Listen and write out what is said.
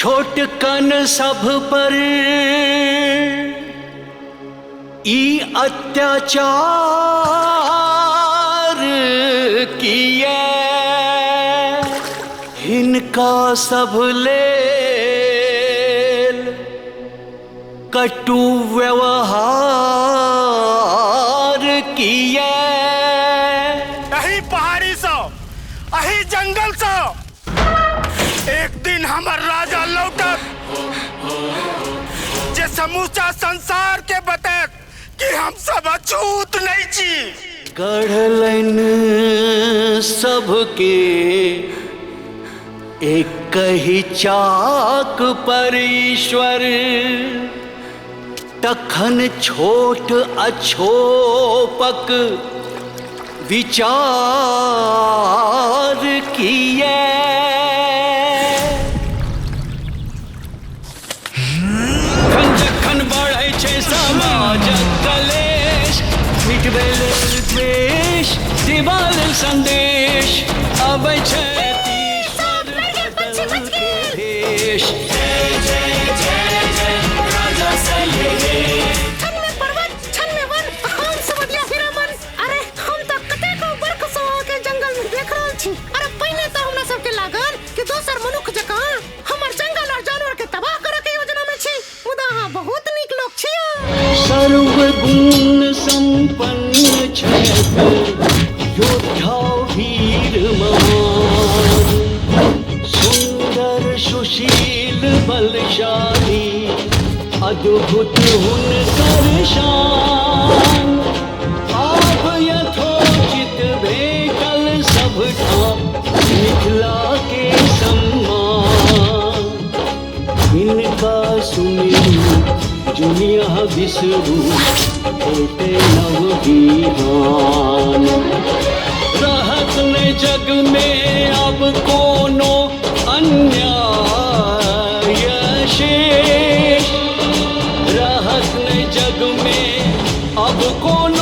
छोटकन सब पर ई अत्याचार किए, इनका सब लेल कटु व्यवहार किए। अही पहाड़ी से अही जंगल से एक दिन हमर राजा लौटत जे समूचा संसार के बतैत कि हम सब अछूत नहीं छी। गढ़लन सबके एक ही चाक पर ईश्वर, तखन छोट अछोपक विचार किए। जखन बढ़ै छै समाजक कलेश, मिटबै लेल द्वेष, दिवाल संदेश, अबै छै ईश्वर बदल के भेष। जय जय जय जय राजा सलहे। छन में पर्वत, छन में वन, हम समझिया हिरामन। अरे हम तो कतेको बरख से के जंगल में देख रहल छी। अरे पहले तो हमरा सब के लागल कि दोसर मनुख जकां हमर जंगल और जानवर के तबाह करे के योजना में छी। मुदा अहाँ बहुत नीक लोग छी। सर्वगुण संपन्न छथि योद्धा वीर महान, सुंदर सुशील बलशाली, अद्भुत हुनकर शान। आप यथोचित भेटल सबठाम मिथिला के सम्मान, इनका सुनी दुनिया बिसरू होते नव बिहान। रहत न जग में अब कोनो अन्याय शेष, रहत न जग में अब कोनो